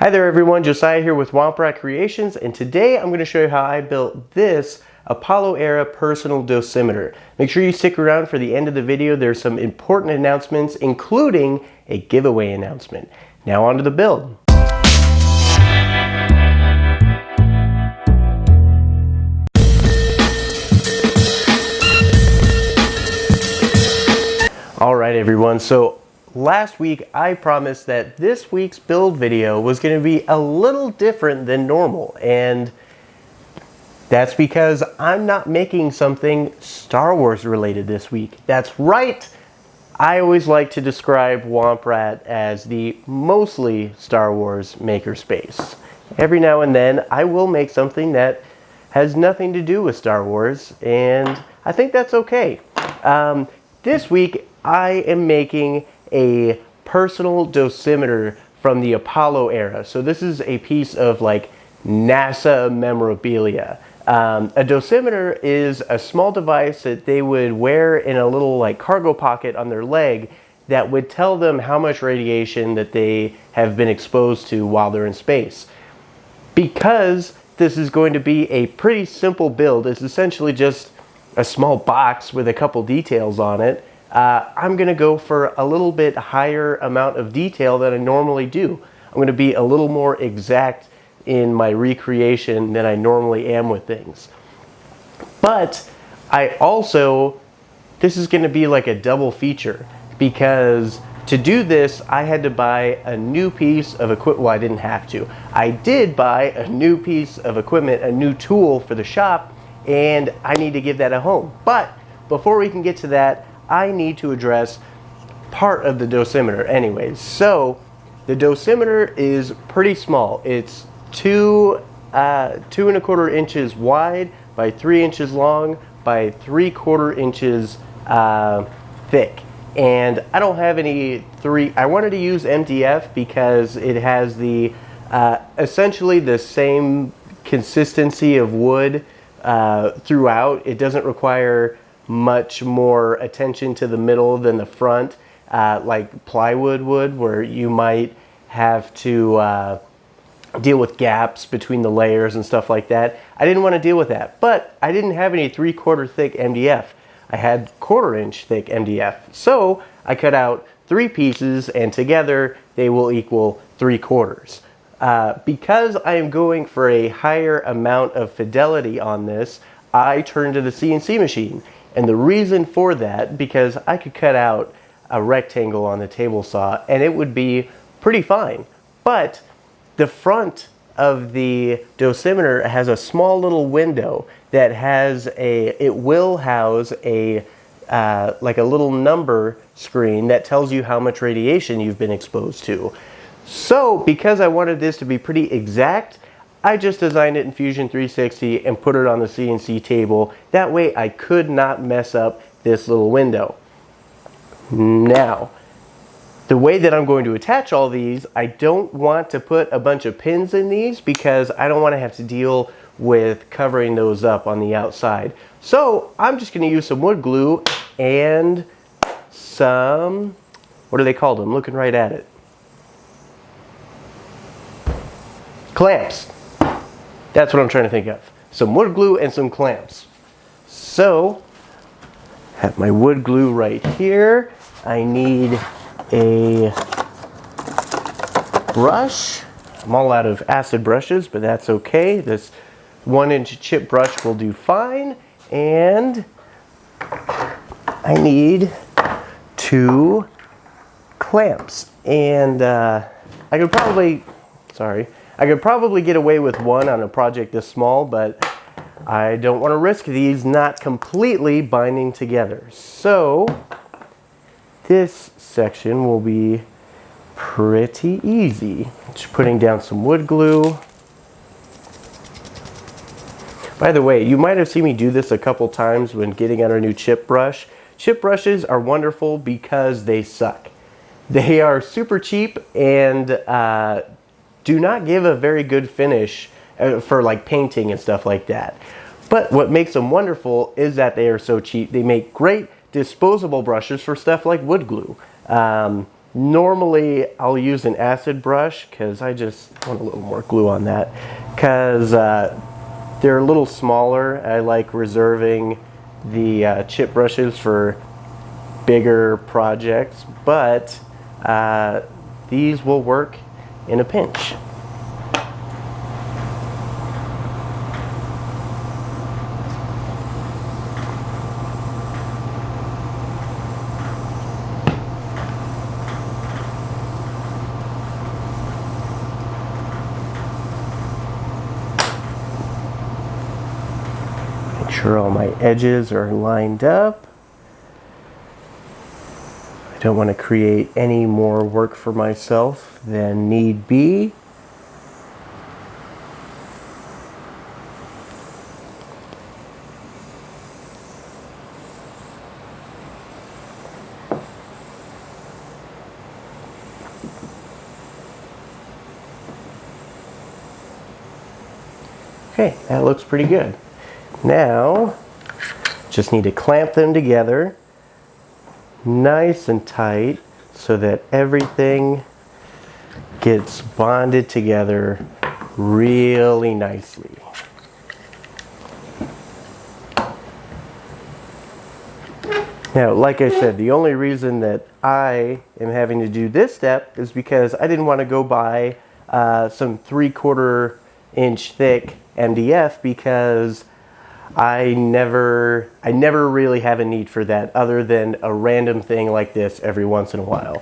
Hi there everyone, Josiah here with Womp Creations, and today I'm going to show you how I built this Apollo era personal dosimeter. Make sure you stick around for the end of the video. There's some important announcements, including a giveaway announcement. Now on to the build. Alright everyone, so last week I promised that this week's build video was going to be a little different than normal, and that's because I'm not making something Star Wars related this week. That's right! I always like to describe Womp as the mostly Star Wars makerspace. Every now and then I will make something that has nothing to do with Star Wars, and I think that's okay. This week I am making a personal dosimeter from the Apollo era. So this is a piece of like NASA memorabilia. A dosimeter is a small device that they would wear in a little like cargo pocket on their leg that would tell them how much radiation that they have been exposed to while they're in space. Because this is going to be a pretty simple build, it's essentially just a small box with a couple details on it. I'm going to go for a little bit higher amount of detail than I normally do. I'm going to be a little more exact in my recreation than I normally am with things. But this is going to be like a double feature, because to do this I had to buy a new piece of equipment. Well, I didn't have to. I did buy a new piece of equipment, a new tool for the shop, and I need to give that a home. But before we can get to that, I need to address part of the dosimeter anyways. So the dosimeter is pretty small. It's 2 2¼ inches wide by 3 inches long by 3/4 inches thick. And I don't have any I wanted to use MDF because it has the essentially the same consistency of wood throughout. It doesn't require much more attention to the middle than the front, like plywood would, where you might have to deal with gaps between the layers and stuff like that. I didn't want to deal with that, but I didn't have any 3/4 thick MDF. I had 1/4 inch thick MDF. So I cut out 3 pieces, and together they will equal 3/4. Because I am going for a higher amount of fidelity on this, I turned to the CNC machine. And the reason for that, because I could cut out a rectangle on the table saw and it would be pretty fine. But the front of the dosimeter has a small little window that has it will house like a little number screen that tells you how much radiation you've been exposed to. So because I wanted this to be pretty exact, I just designed it in Fusion 360 and put it on the CNC table. That way I could not mess up this little window. Now, the way that I'm going to attach all these, I don't want to put a bunch of pins in these because I don't want to have to deal with covering those up on the outside. So I'm just going to use some wood glue and some, what are they called? I'm looking right at it. Clamps. That's what I'm trying to think of. Some wood glue and some clamps. So, have my wood glue right here. I need a brush. I'm all out of acid brushes, but that's okay. This 1-inch chip brush will do fine. And I need 2 clamps. And I could probably get away with 1 on a project this small, but I don't want to risk these not completely binding together. So this section will be pretty easy. Just putting down some wood glue. By the way, you might have seen me do this a couple times when getting out a new chip brush. Chip brushes are wonderful because they suck. They are super cheap and do not give a very good finish for like painting and stuff like that. But what makes them wonderful is that they are so cheap. They make great disposable brushes for stuff like wood glue. Normally I'll use an acid brush because I just want a little more glue on that, because they're a little smaller. I like reserving the chip brushes for bigger projects, but these will work in a pinch. Make sure all my edges are lined up. I don't want to create any more work for myself than need be. Okay, that looks pretty good. Now, just need to clamp them together nice and tight so that everything gets bonded together really nicely. Now, like I said, the only reason that I am having to do this step is because I didn't want to go buy some 3/4 inch thick MDF, because I never really have a need for that other than a random thing like this every once in a while.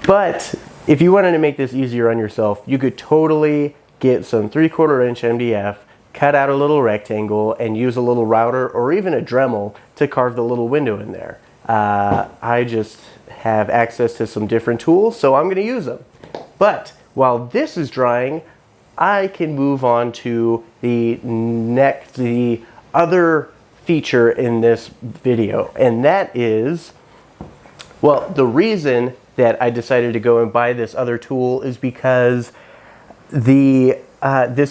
But if you wanted to make this easier on yourself, you could totally get some 3/4 inch MDF, cut out a little rectangle, and use a little router or even a Dremel to carve the little window in there. I just have access to some different tools, so I'm going to use them. But while this is drying, I can move on to the other feature in this video, and that is, well, the reason that I decided to go and buy this other tool is because this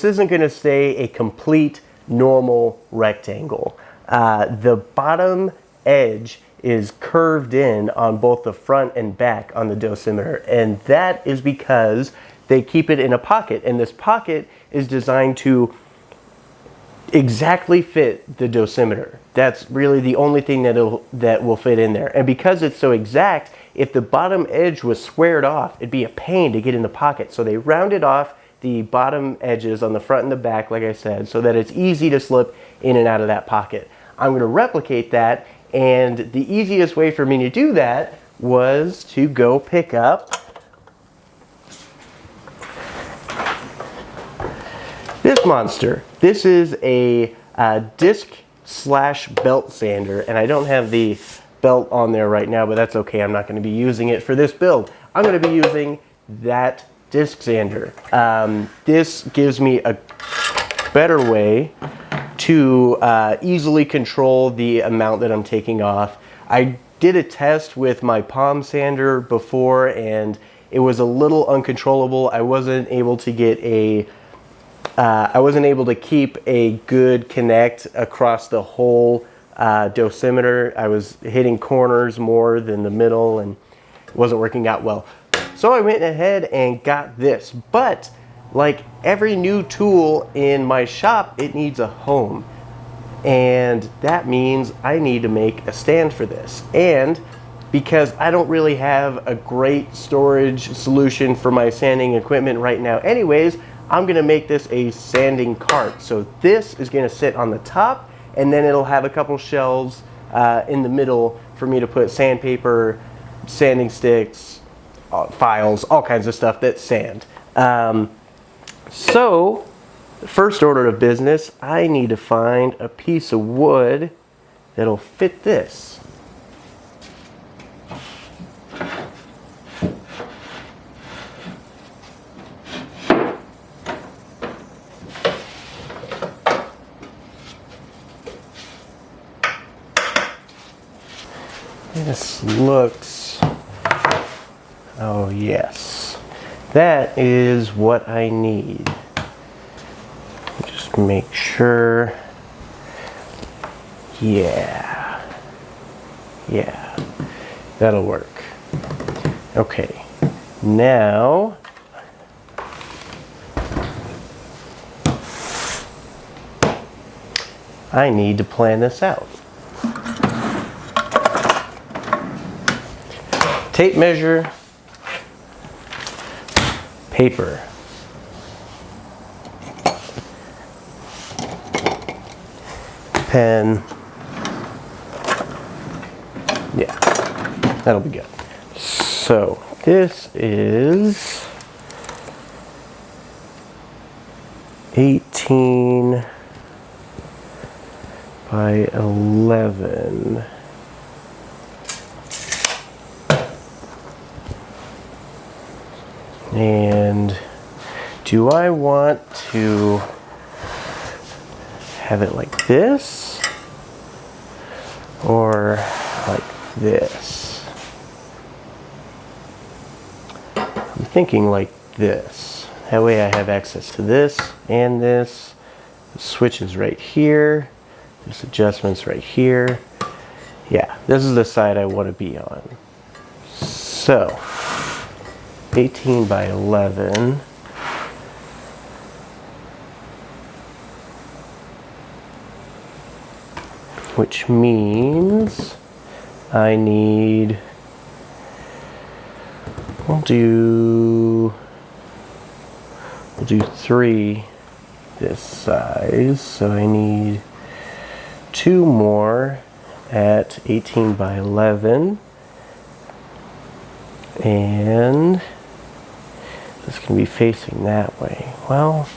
isn't going to stay a complete normal rectangle. The bottom edge is curved in on both the front and back on the dosimeter, and that is because they keep it in a pocket, and this pocket is designed to exactly fit the dosimeter. That's really the only thing that will fit in there. And because it's so exact, if the bottom edge was squared off, it'd be a pain to get in the pocket. So they rounded off the bottom edges on the front and the back, like I said, so that it's easy to slip in and out of that pocket. I'm going to replicate that, and the easiest way for me to do that was to go pick up this monster. This is a disc/belt sander, and I don't have the belt on there right now, but that's okay. I'm not going to be using it for this build. I'm going to be using that disc sander. This gives me a better way to easily control the amount that I'm taking off. I did a test with my palm sander before, and it was a little uncontrollable. I wasn't able to get keep a good connect across the whole dosimeter. I was hitting corners more than the middle, and it wasn't working out well. So I went ahead and got this. But like every new tool in my shop, it needs a home. And that means I need to make a stand for this. And because I don't really have a great storage solution for my sanding equipment right now anyways, I'm going to make this a sanding cart. So this is going to sit on the top, and then it'll have a couple shelves in the middle for me to put sandpaper, sanding sticks, files, all kinds of stuff that sand. So, first order of business, I need to find a piece of wood that'll fit this. This looks, oh yes, that is what I need. Just make sure, yeah, that'll work. Okay, now I need to plan this out. Tape measure, paper, pen. Yeah, that'll be good. So this is 18 by 11. And do I want to have it like this or like this? I'm thinking like this. That way I have access to this and this. The switch is right here. There's adjustments right here. Yeah, this is the side I want to be on. So 18 by 11. Which means I need, we'll do 3 this size, so I need 2 more at 18 by 11, and this can be facing that way. Well,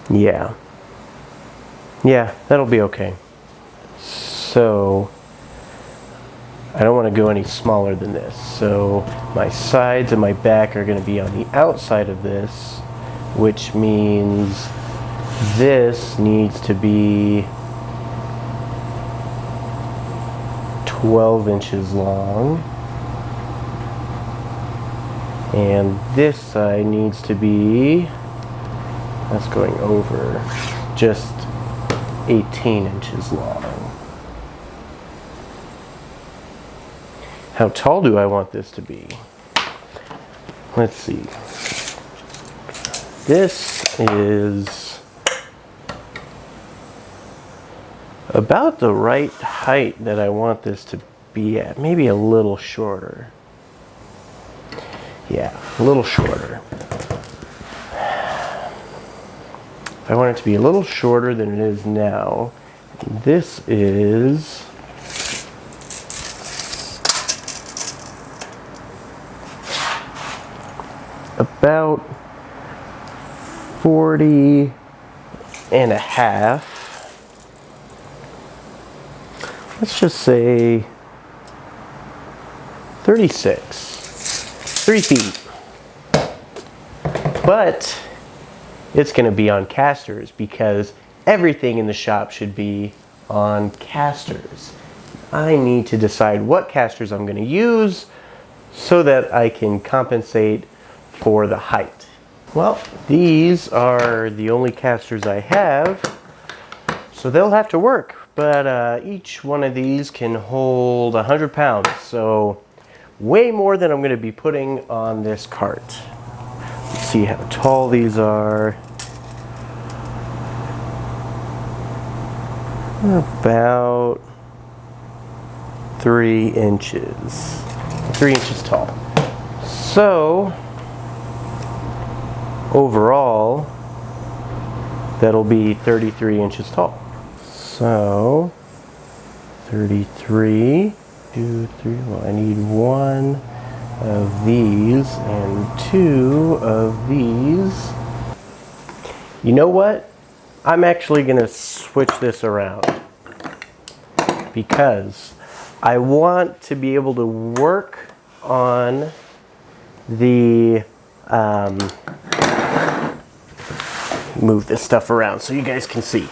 yeah, that'll be okay. So I don't want to go any smaller than this. So my sides and my back are going to be on the outside of this, which means this needs to be 12 inches long, and this side needs to be, that's going over, just 18 inches long. How tall do I want this to be? Let's see. This is about the right height that I want this to be at. Maybe a little shorter. Yeah, a little shorter. I want it to be a little shorter than it is now. This is about 40 and a half. Let's just say 36, 3 feet. But it's going to be on casters because everything in the shop should be on casters. I need to decide what casters I'm going to use so that I can compensate for the height. Well, these are the only casters I have, so they'll have to work. But each one of these can hold 100 pounds, so way more than I'm going to be putting on this cart. Let's see how tall these are. About 3 inches. 3 inches tall. So overall, that'll be 33 inches tall. So 33, 2, 3, well, I need 1 of these and 2 of these. You know what? I'm actually going to switch this around because I want to be able to work on the move this stuff around so you guys can see.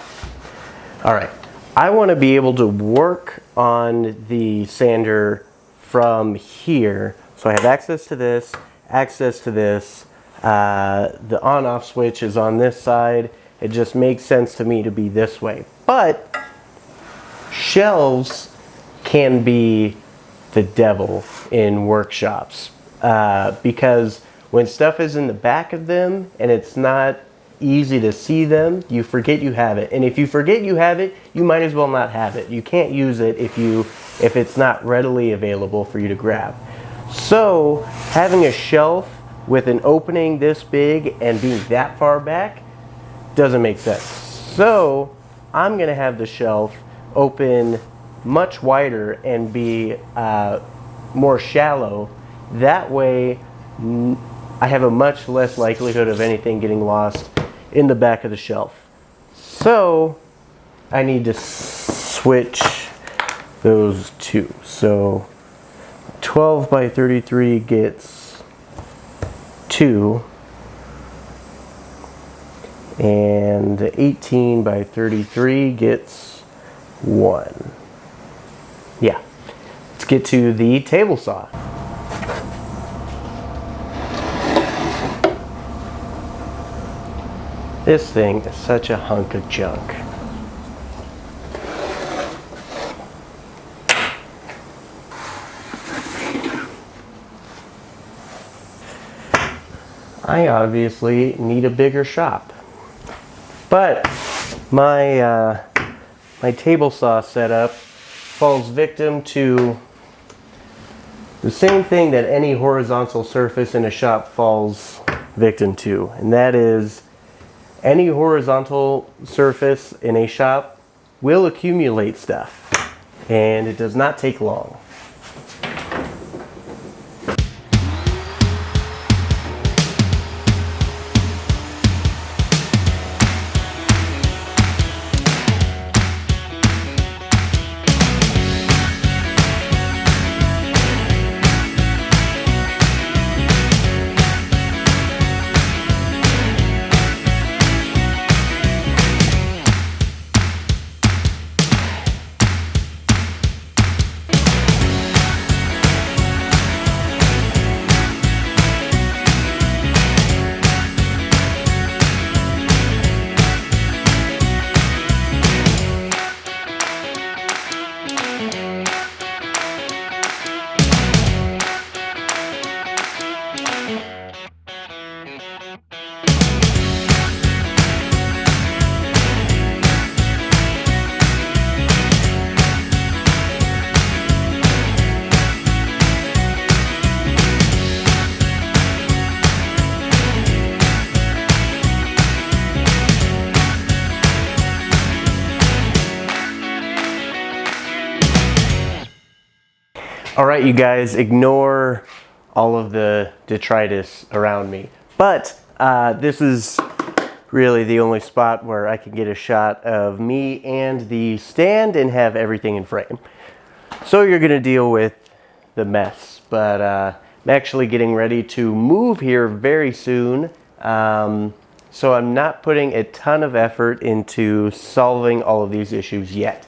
All right, I want to be able to work on the sander from here, so I have access to this, access to this. The on-off switch is on this side, It just makes sense to me to be this way. But shelves can be the devil in workshops because when stuff is in the back of them and it's not easy to see them, you forget you have it. And if you forget you have it, you might as well not have it. You can't use it if it's not readily available for you to grab. So having a shelf with an opening this big and being that far back doesn't make sense. So I'm gonna have the shelf open much wider and be more shallow. That way I have a much less likelihood of anything getting lost in the back of the shelf. So I need to switch those two. So 12 by 33 gets 2, and 18 by 33 gets 1. Yeah, let's get to the table saw. This thing is such a hunk of junk. I obviously need a bigger shop, but my table saw setup falls victim to the same thing that any horizontal surface in a shop falls victim to, and that is any horizontal surface in a shop will accumulate stuff, and it does not take long. All right, you guys, ignore all of the detritus around me. But this is really the only spot where I can get a shot of me and the stand and have everything in frame. So you're gonna deal with the mess. But I'm actually getting ready to move here very soon. So I'm not putting a ton of effort into solving all of these issues yet.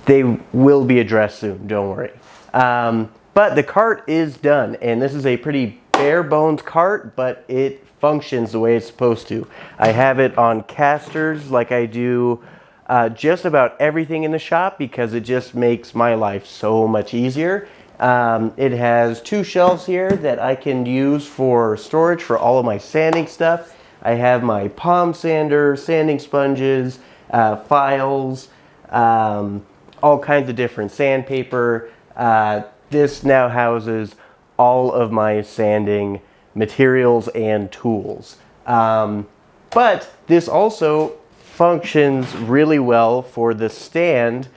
They will be addressed soon, don't worry. But the cart is done, and this is a pretty bare bones cart, but it functions the way it's supposed to. I have it on casters like I do just about everything in the shop because it just makes my life so much easier. It has 2 shelves here that I can use for storage for all of my sanding stuff. I have my palm sander, sanding sponges, files, all kinds of different sandpaper. This now houses all of my sanding materials and tools. But this also functions really well for the stand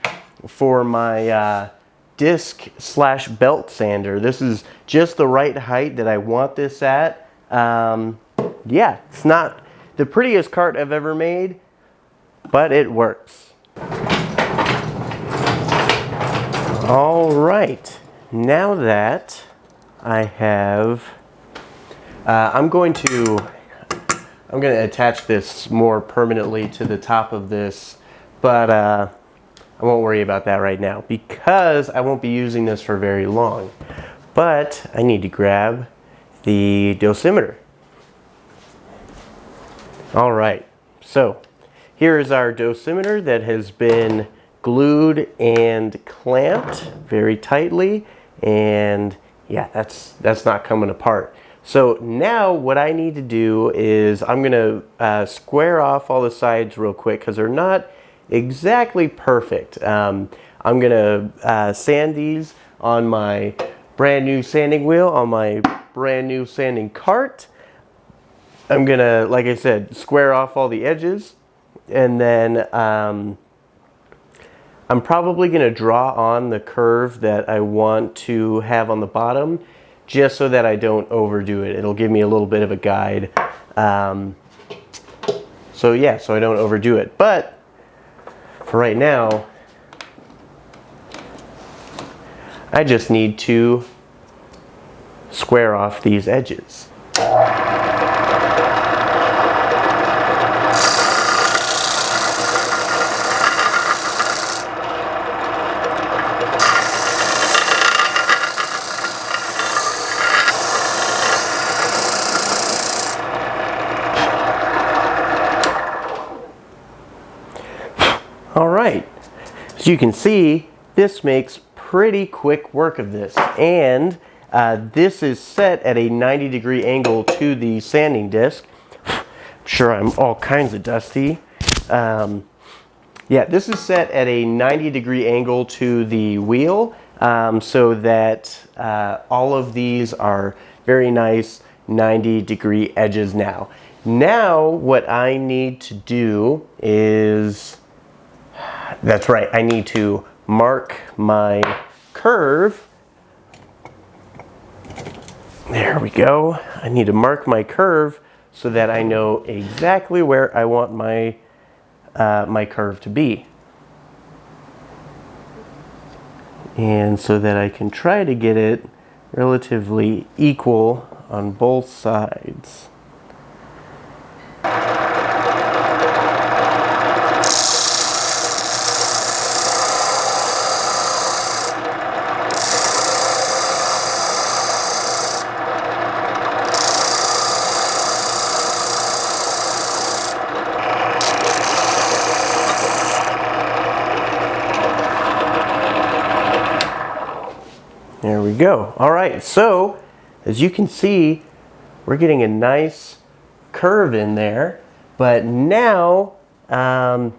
for my disc/belt sander. This is just the right height that I want this at. Yeah, it's not the prettiest cart I've ever made, but it works. All right, now that I have, I'm going to attach this more permanently to the top of this, but I won't worry about that right now because I won't be using this for very long. But I need to grab the dosimeter. All right, so here is our dosimeter that has been glued and clamped very tightly, and yeah, that's not coming apart. So now what I need to do is I'm going to square off all the sides real quick because they're not exactly perfect. I'm going to sand these on my brand new sanding wheel, on my brand new sanding cart. I'm going to, like I said, square off all the edges, and then I'm probably going to draw on the curve that I want to have on the bottom, just so that I don't overdo it. It'll give me a little bit of a guide. So yeah, so I don't overdo it. But for right now, I just need to square off these edges. All right, as you can see, this makes pretty quick work of this, and this is set at a 90-degree angle to the sanding disc. I'm sure I'm all kinds of dusty. Yeah, this is set at a 90-degree angle to the wheel, so that all of these are very nice 90-degree edges now. Now what I need to do is, that's right, I need to mark my curve. There we go. I need to mark my curve so that I know exactly where I want my my curve to be. And so that I can try to get it relatively equal on both sides. There we go. All right, so as you can see, we're getting a nice curve in there. But now, I'm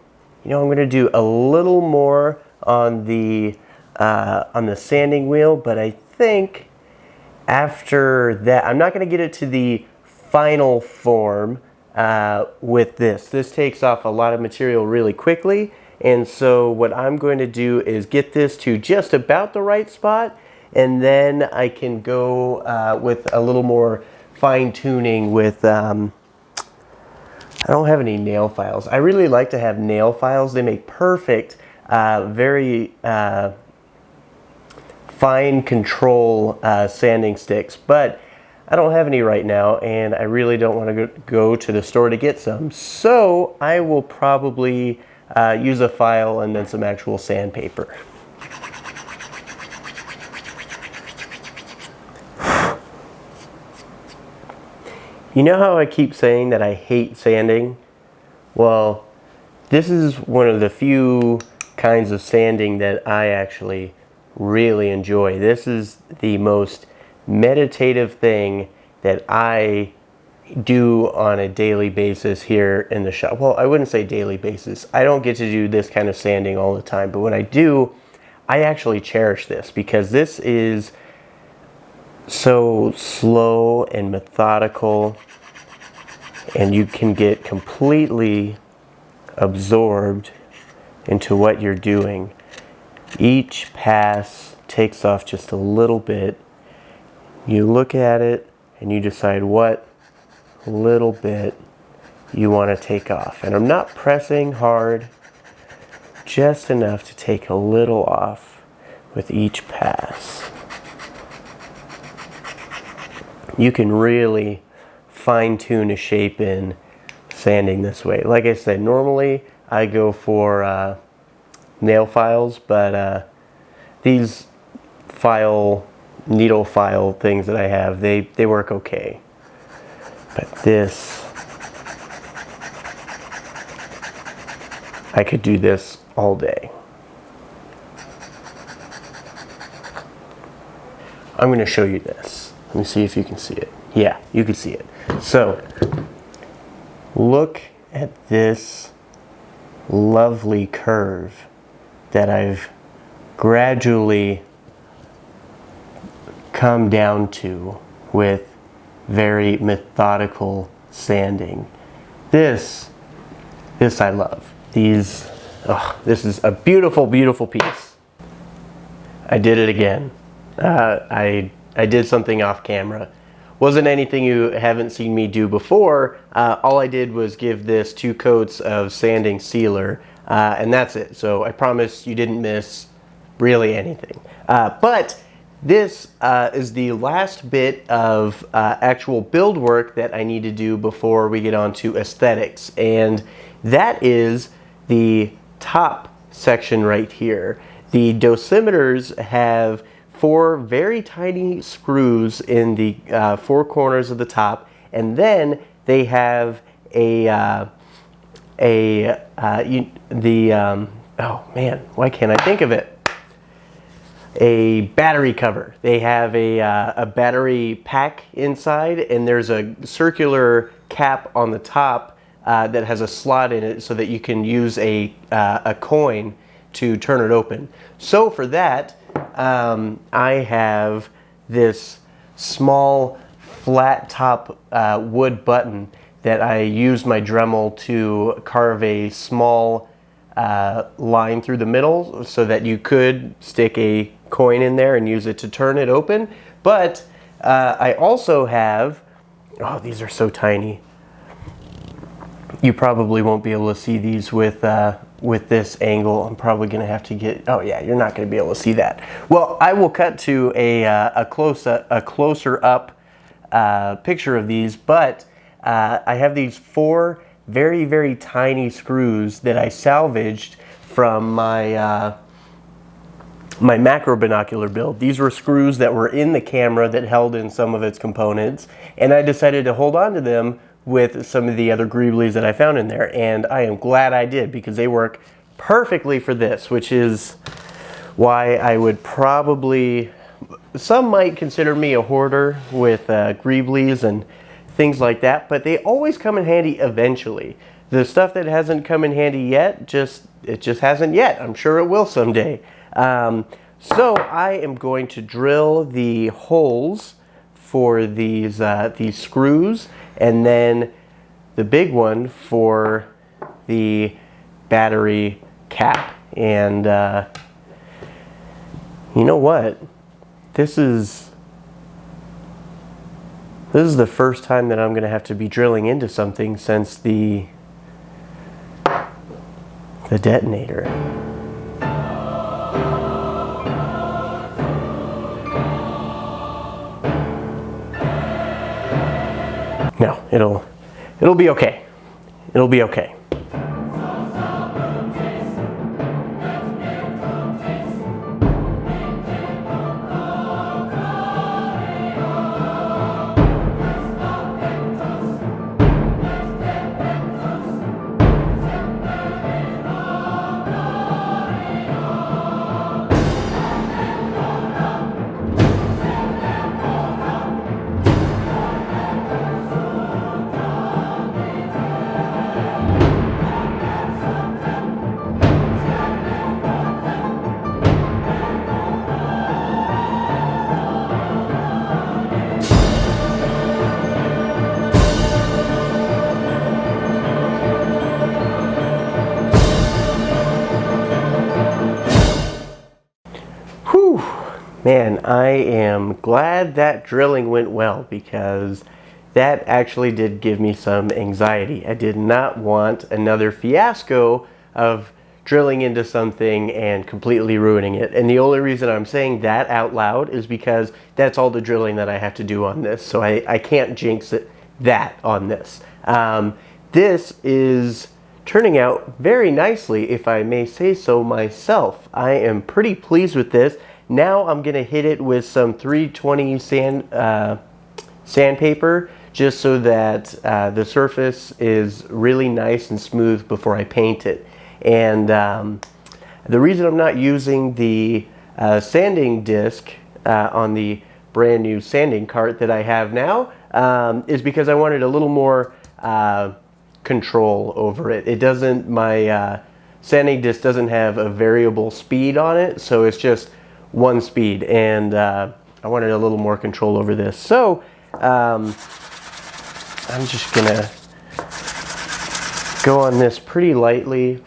going to do a little more on the sanding wheel. But I think after that, I'm not going to get it to the final form with this. This takes off a lot of material really quickly. And so what I'm going to do is get this to just about the right spot. And then I can go with a little more fine tuning with, I don't have any nail files. I really like to have nail files. They make perfect, very fine control sanding sticks. But I don't have any right now, and I really don't want to go to the store to get some. So I will probably use a file and then some actual sandpaper. You know how I keep saying that I hate sanding? Well, this is one of the few kinds of sanding that I actually really enjoy. This is the most meditative thing that I do on a daily basis here in the shop. Well, I wouldn't say daily basis. I don't get to do this kind of sanding all the time, but when I do, I actually cherish this because this is so slow and methodical, and you can get completely absorbed into what you're doing. Each pass takes off just a little bit. You look at it and you decide what little bit you want to take off. And I'm not pressing hard, just enough to take a little off with each pass. You can really fine-tune a shape in sanding this way. Like I said, normally I go for nail files, but these needle file things that I have, they work okay. But this I could do this all day. I'm going to show you this. Let me see if you can see it. Yeah, you can see it. So, look at this lovely curve that I've gradually come down to with very methodical sanding. This I love. This is a beautiful, beautiful piece. I did it again. I did something off camera. Wasn't anything you haven't seen me do before. All I did was give this 2 coats of sanding sealer, and that's it. So I promise you didn't miss really anything. But this is the last bit of actual build work that I need to do before we get on to aesthetics, and that is the top section right here. The dosimeters have 4 very tiny screws in the 4 corners of the top, and then they have oh man, why can't I think of it? A battery cover. They have a battery pack inside, and there's a circular cap on the top that has a slot in it so that you can use a coin to turn it open. So for that, I have this small flat top wood button that I use my Dremel to carve a small line through the middle so that you could stick a coin in there and use it to turn it open. But I also have, oh, these are so tiny. You probably won't be able to see these with this angle. I'm probably going to have to get, oh yeah, you're not going to be able to see that. Well, I will cut to a closer up picture of these, but I have these 4 very, very tiny screws that I salvaged from my my macro binocular build. These were screws that were in the camera that held in some of its components, and I decided to hold on to them with some of the other greeblies that I found in there, and I am glad I did because they work perfectly for this, which is why I would probably, some might consider me a hoarder with greeblies and things like that, but they always come in handy eventually. The stuff that hasn't come in handy yet, it just hasn't yet. I'm sure it will someday. So I am going to drill the holes for these screws, and then the big one for the battery cap. And you know what? This is the first time that I'm going to have to be drilling into something since the detonator. No, it'll be okay. It'll be okay. Man, I am glad that drilling went well because that actually did give me some anxiety. I did not want another fiasco of drilling into something and completely ruining it. And the only reason I'm saying that out loud is because that's all the drilling that I have to do on this. So I can't jinx that on this. This is turning out very nicely, if I may say so myself. I am pretty pleased with this. Now I'm going to hit it with some 320 sandpaper just so that the surface is really nice and smooth before I paint it. And the reason I'm not using the sanding disc on the brand new sanding cart that I have now is because I wanted a little more control over it. It doesn't, my sanding disc doesn't have a variable speed on it, so it's just one speed, and I wanted a little more control over this. So I'm just gonna go on this pretty lightly.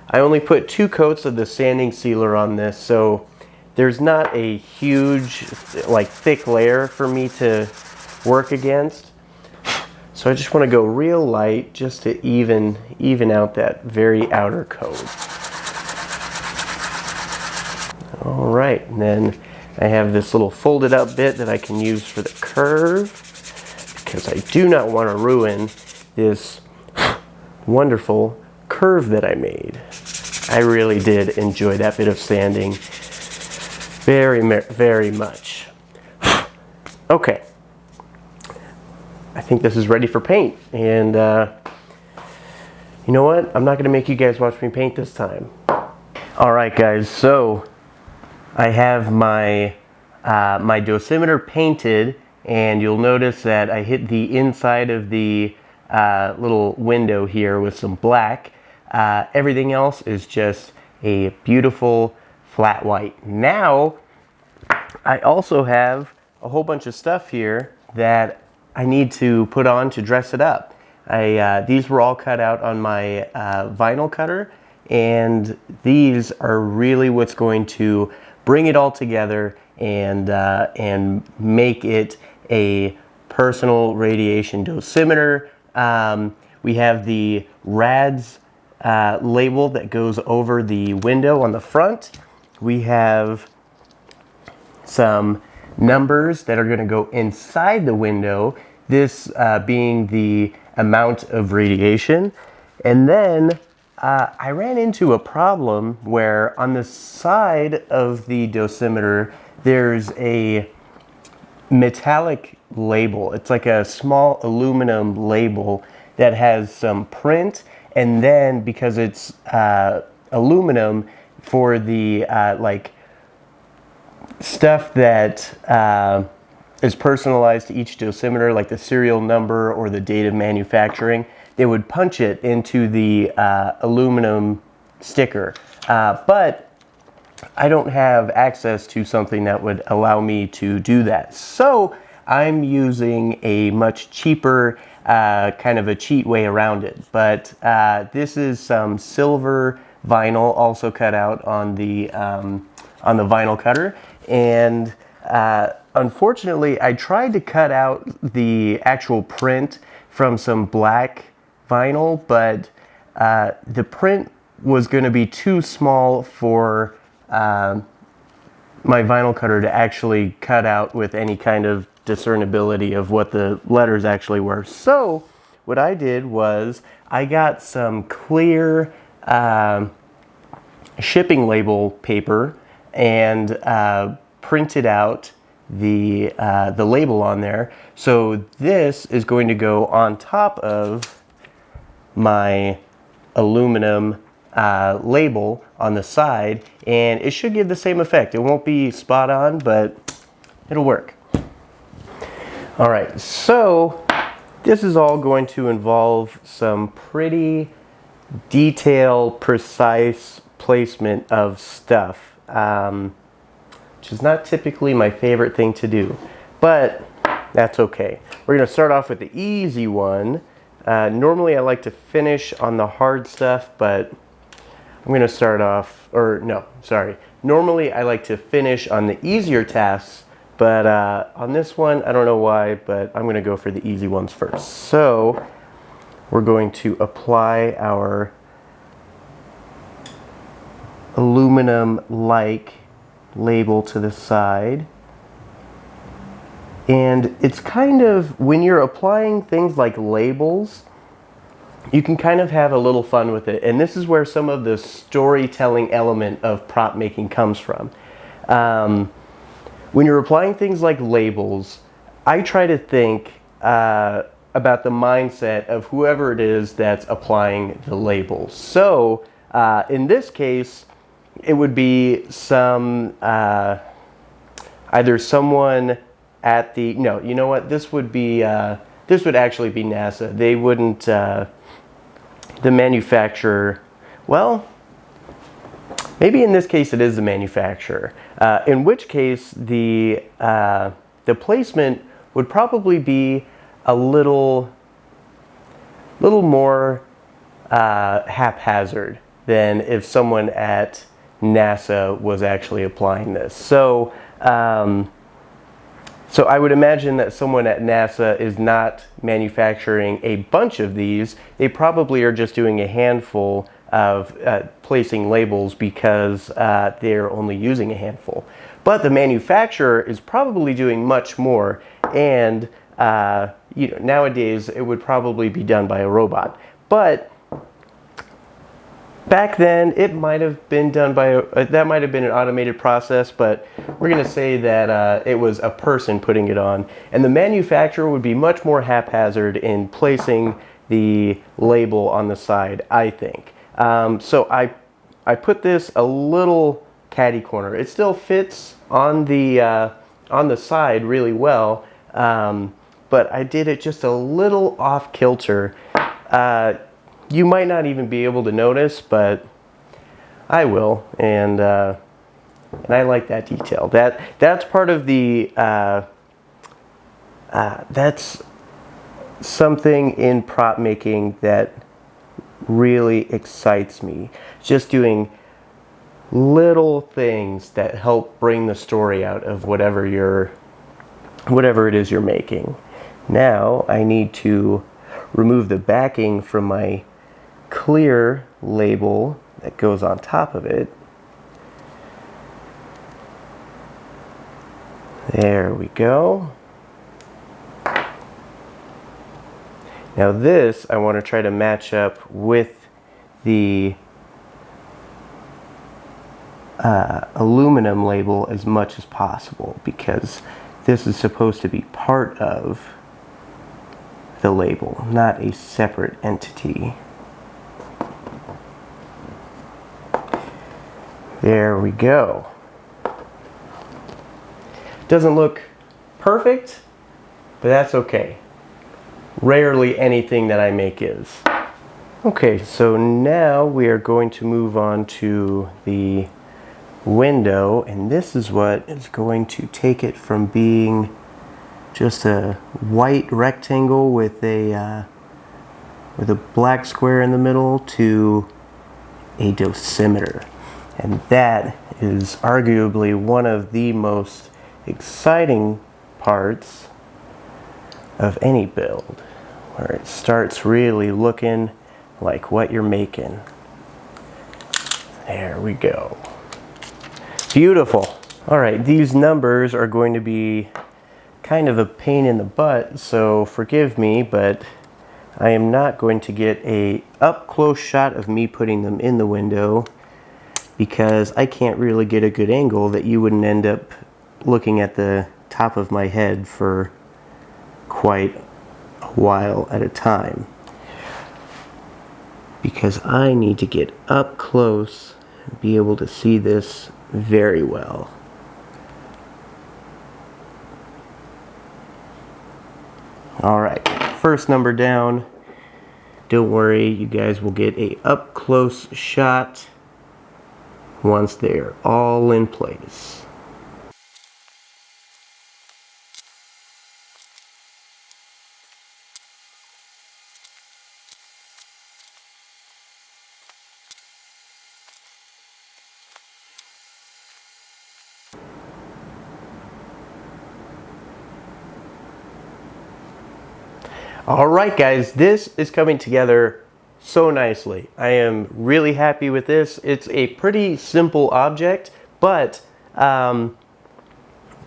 I only put 2 coats of the sanding sealer on this, so there's not a huge, like, thick layer for me to work against. So I just want to go real light just to even out that very outer coat. All right, and then I have this little folded up bit that I can use for the curve, because I do not want to ruin this wonderful curve that I made. I really did enjoy that bit of sanding very much. Okay, I think this is ready for paint, and you know what? I'm not going to make you guys watch me paint this time. All right, guys, so I have my my dosimeter painted, and you'll notice that I hit the inside of the little window here with some black. Everything else is just a beautiful flat white. Now, I also have a whole bunch of stuff here that I need to put on to dress it up. These were all cut out on my vinyl cutter, and these are really what's going to bring it all together and make it a personal radiation dosimeter. We have the RADS label that goes over the window on the front. We have some numbers that are going to go inside the window, this being the amount of radiation. And then I ran into a problem where on the side of the dosimeter there's a metallic label. It's like a small aluminum label that has some print, and then because it's aluminum, for the like stuff that is personalized to each dosimeter, like the serial number or the date of manufacturing, they would punch it into the aluminum sticker. But I don't have access to something that would allow me to do that. So I'm using a much cheaper, kind of a cheat way around it. But this is some silver vinyl also cut out on the vinyl cutter. And unfortunately, I tried to cut out the actual print from some black vinyl, but the print was going to be too small for my vinyl cutter to actually cut out with any kind of discernibility of what the letters actually were. So what I did was I got some clear shipping label paper and printed out the label on there. So this is going to go on top of my aluminum label on the side, and it should give the same effect. It won't be spot on, but it'll work. All right, so this is all going to involve some pretty detailed, precise placement of stuff, which is not typically my favorite thing to do, but that's okay. We're going to start off with the easy one. Normally I like to finish on the hard stuff, but I'm going to start off, or no, sorry. Normally I like to finish on the easier tasks, but on this one, I don't know why, but I'm going to go for the easy ones first. So we're going to apply our aluminum-like label to the side. And it's kind of, when you're applying things like labels, you can kind of have a little fun with it. And this is where some of the storytelling element of prop making comes from. When you're applying things like labels, I try to think about the mindset of whoever it is that's applying the label. So In this case, it would be some either someone at the, no, you know what, this would be this would actually be NASA. They wouldn't, the manufacturer, well, maybe in this case it is the manufacturer, in which case the placement would probably be a little more haphazard than if someone at NASA was actually applying this. So so I would imagine that someone at NASA is not manufacturing a bunch of these. They probably are just doing a handful of placing labels because they're only using a handful. But the manufacturer is probably doing much more, and you know, nowadays it would probably be done by a robot. But back then, it might have been done by that might have been an automated process, but we're going to say that it was a person putting it on. And the manufacturer would be much more haphazard in placing the label on the side, I think. So I put this a little catty corner. It still fits on the side really well, but I did it just a little off kilter. You might not even be able to notice, but I will, and I like that detail. That's part of the that's something in prop making that really excites me. Just doing little things that help bring the story out of whatever it is you're making. Now I need to remove the backing from my clear label that goes on top of it. There we go. Now this I want to try to match up with the aluminum label as much as possible, because this is supposed to be part of the label, not a separate entity. There we go. Doesn't look perfect, but that's okay. Rarely anything that I make is. Okay, so now we are going to move on to the window, and this is what is going to take it from being just a white rectangle with a black square in the middle to a dosimeter. And that is arguably one of the most exciting parts of any build, where it starts really looking like what you're making. There we go. Beautiful. All right, these numbers are going to be kind of a pain in the butt, so forgive me, but I am not going to get a up-close shot of me putting them in the window, because I can't really get a good angle that you wouldn't end up looking at the top of my head for quite a while at a time, because I need to get up close and be able to see this very well. Alright, first number down. Don't worry, you guys will get a up close shot once they're all in place. Alright guys, this is coming together so nicely. I am really happy with this. It's a pretty simple object, but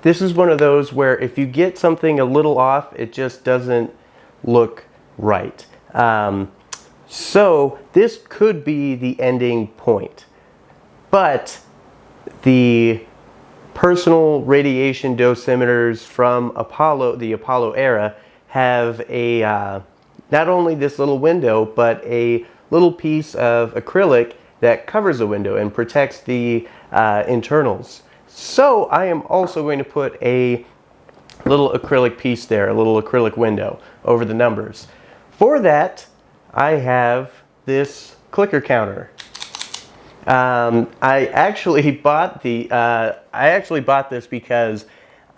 this is one of those where if you get something a little off, it just doesn't look right. So this could be the ending point, but the personal radiation dosimeters from the Apollo era have a not only this little window, but a little piece of acrylic that covers the window and protects the internals. So I am also going to put a little acrylic piece there, a little acrylic window over the numbers. For that, I have this clicker counter. I actually bought this because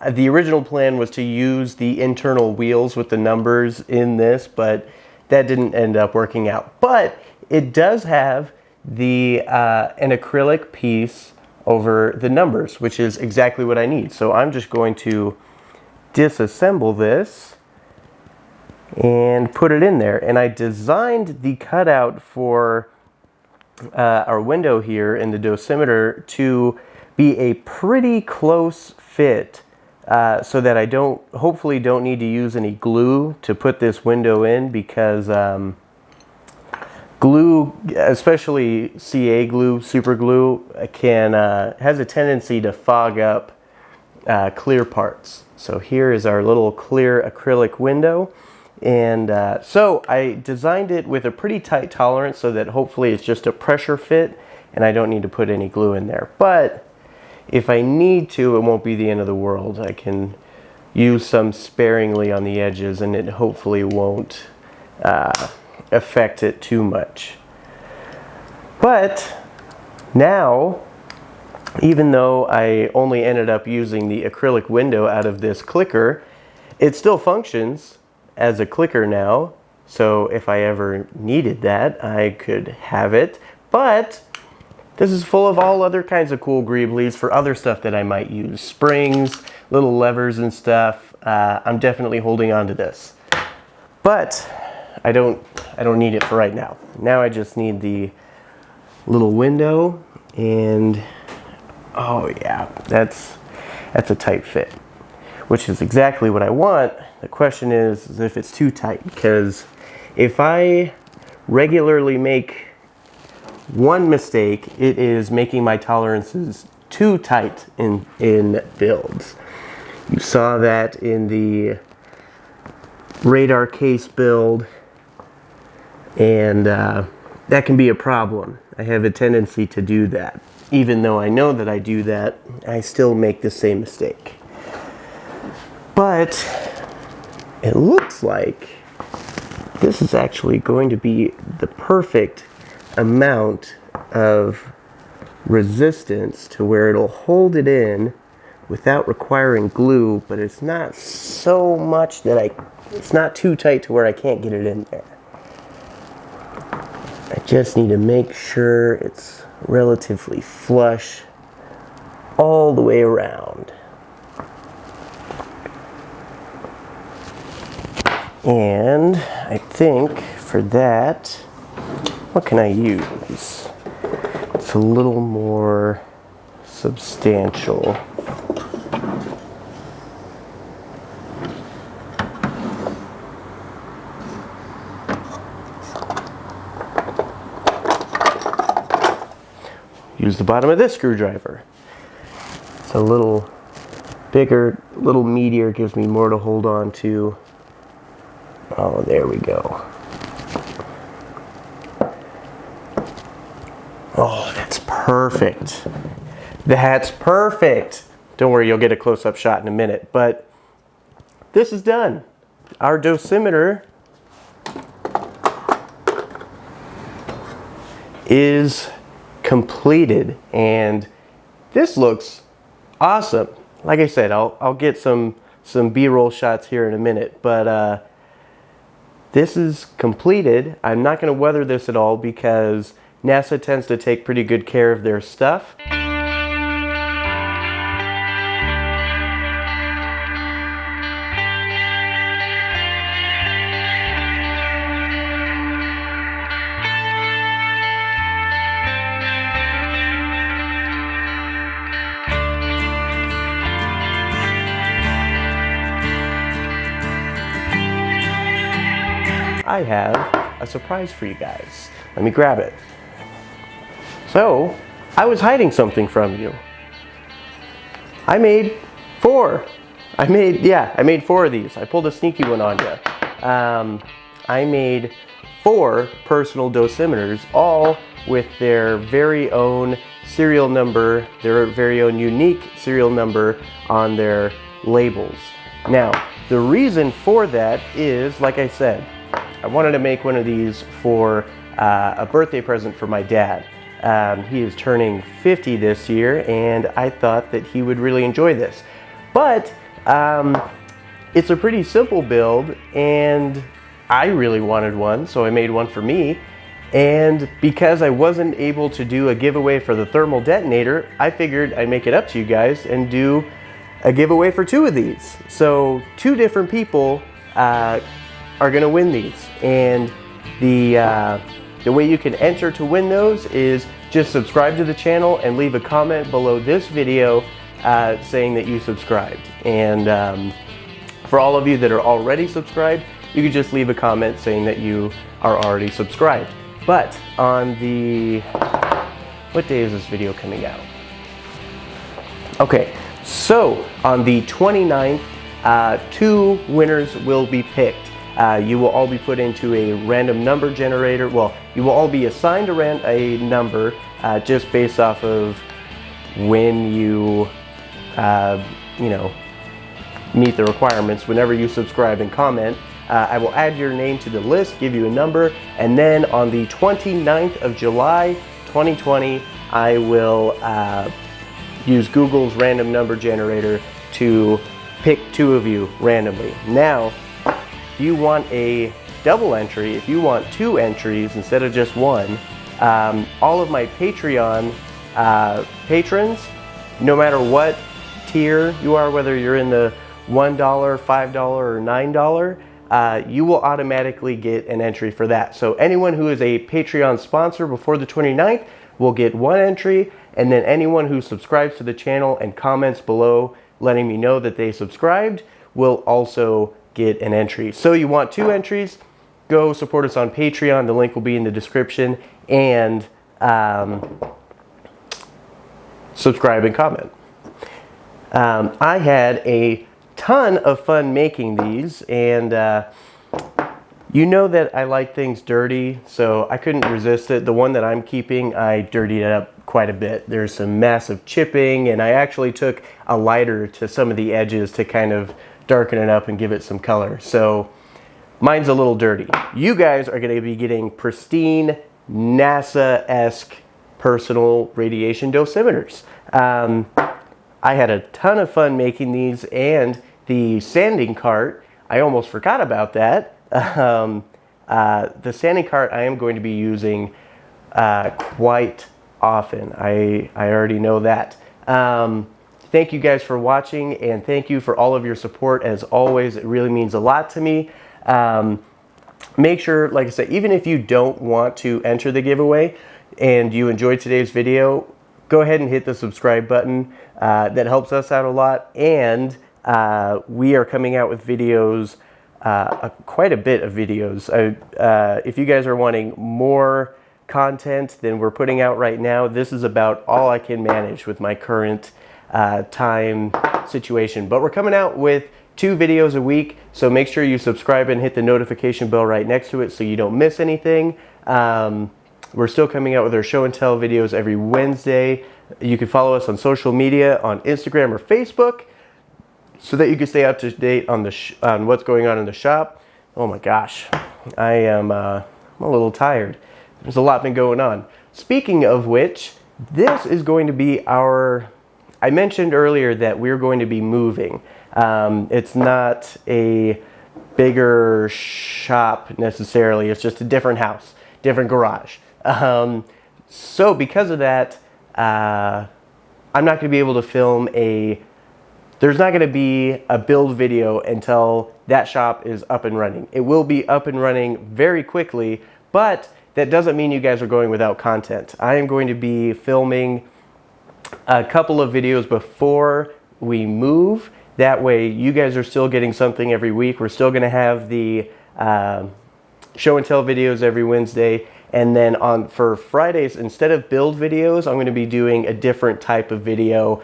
the original plan was to use the internal wheels with the numbers in this, but that didn't end up working out. But it does have an acrylic piece over the numbers, which is exactly what I need. So I'm just going to disassemble this and put it in there. And I designed the cutout for our window here in the dosimeter to be a pretty close fit, so that I hopefully don't need to use any glue to put this window in, because glue, especially CA glue, super glue, has a tendency to fog up clear parts. So here is our little clear acrylic window. And so I designed it with a pretty tight tolerance so that hopefully it's just a pressure fit and I don't need to put any glue in there. But if I need to, it won't be the end of the world. I can use some sparingly on the edges and it hopefully won't affect it too much. But now, even though I only ended up using the acrylic window out of this clicker, it still functions as a clicker now. So if I ever needed that, I could have it. But this is full of all other kinds of cool greeblies for other stuff that I might use. Springs, little levers and stuff. I'm definitely holding on to this. But I don't need it for right now. Now I just need the little window, and oh yeah, that's a tight fit, which is exactly what I want. The question is if it's too tight, because if I regularly make one mistake, it is making my tolerances too tight in builds. You saw that in the radar case build, and that can be a problem. I have a tendency to do that. Even though I know that I do that, I still make the same mistake. But it looks like this is actually going to be the perfect amount of resistance to where it'll hold it in without requiring glue, but it's not so much that it's not too tight to where I can't get it in there. I just need to make sure it's relatively flush all the way around. And I think for that, what can I use? It's a little more substantial. Use the bottom of this screwdriver. It's a little bigger, a little meatier, gives me more to hold on to. Oh, there we go. Oh, that's perfect. That's perfect. Don't worry, you'll get a close-up shot in a minute, but this is done. Our dosimeter is completed, and this looks awesome. Like I said, I'll get some B-roll shots here in a minute, but this is completed. I'm not going to weather this at all because NASA tends to take pretty good care of their stuff. I have a surprise for you guys. Let me grab it. So, I was hiding something from you. I made 4. I made 4 of these. I pulled a sneaky one on you. I made 4 personal dosimeters, all with their very own serial number, their very own unique serial number on their labels. Now, the reason for that is, like I said, I wanted to make one of these for a birthday present for my dad. He is turning 50 this year, and I thought that he would really enjoy this. But it's a pretty simple build, and I really wanted one, so I made one for me. And because I wasn't able to do a giveaway for the thermal detonator, I figured I'd make it up to you guys and do a giveaway for 2 of these. So 2 different people are gonna win these. And the way you can enter to win those is just subscribe to the channel and leave a comment below this video saying that you subscribed. And for all of you that are already subscribed, you can just leave a comment saying that you are already subscribed. But on the, what day is this video coming out? Okay, so on the 29th, 2 winners will be picked. You will all be put into a random number generator. Well, you will all be assigned a number just based off of when you, you know, meet the requirements. Whenever you subscribe and comment, I will add your name to the list, give you a number, and then on the 29th of July 2020, I will use Google's random number generator to pick 2 of you randomly. Now, if you want a double entry, if you want 2 entries instead of just 1, all of my Patreon patrons, no matter what tier you are, whether you're in the $1, $5, or $9, you will automatically get an entry for that. So anyone who is a Patreon sponsor before the 29th will get 1 entry, and then anyone who subscribes to the channel and comments below letting me know that they subscribed will also get an entry. So you want 2 entries, go support us on Patreon. The link will be in the description, and subscribe and comment. I had a ton of fun making these, and you know that I like things dirty, so I couldn't resist it. The one that I'm keeping, I dirtied it up quite a bit. There's some massive chipping, and I actually took a lighter to some of the edges to kind of darken it up and give it some color. So mine's a little dirty. You guys are going to be getting pristine, NASA-esque personal radiation dosimeters. I had a ton of fun making these, and the sanding cart, I almost forgot about that. The sanding cart I am going to be using quite often. I already know that. Thank you guys for watching, and thank you for all of your support. As always, it really means a lot to me. Make sure, like I said, even if you don't want to enter the giveaway and you enjoyed today's video, go ahead and hit the subscribe button. That helps us out a lot, and we are coming out with videos, quite a bit of videos. If you guys are wanting more content than we're putting out right now, this is about all I can manage with my current time situation. But we're coming out with 2 videos a week, so make sure you subscribe and hit the notification bell right next to it so you don't miss anything. We're still coming out with our show and tell videos every Wednesday. You can follow us on social media, on Instagram or Facebook, so that you can stay up to date on on what's going on in the shop. Oh my gosh, I'm a little tired. There's a lot been going on. Speaking of which, this is going to be our, I mentioned earlier that we're going to be moving. It's not a bigger shop necessarily, it's just a different house, different garage. So because of that, I'm not going to be able to film there's not going to be a build video until that shop is up and running. It will be up and running very quickly, but that doesn't mean you guys are going without content. I am going to be filming a couple of videos before we move. That way you guys are still getting something every week. We're still going to have the show and tell videos every Wednesday. And then for Fridays, instead of build videos, I'm going to be doing a different type of video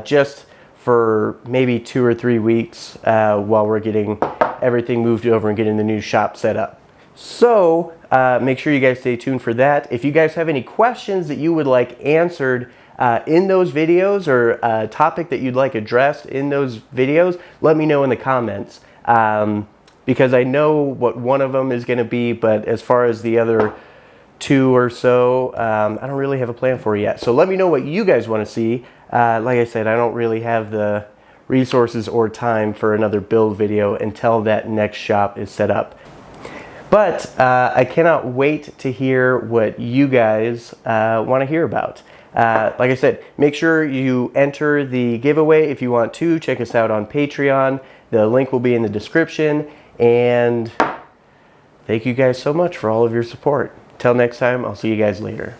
just for maybe 2 or 3 weeks while we're getting everything moved over and getting the new shop set up. So make sure you guys stay tuned for that. If you guys have any questions that you would like answered in those videos, or a topic that you'd like addressed in those videos, let me know in the comments. Because I know what one of them is going to be, but as far as the other 2 or so, I don't really have a plan for it yet. So let me know what you guys want to see. Like I said, I don't really have the resources or time for another build video until that next shop is set up. But I cannot wait to hear what you guys want to hear about. Like I said, make sure you enter the giveaway if you want to. Check us out on Patreon. The link will be in the description. And thank you guys so much for all of your support. Till next time, I'll see you guys later.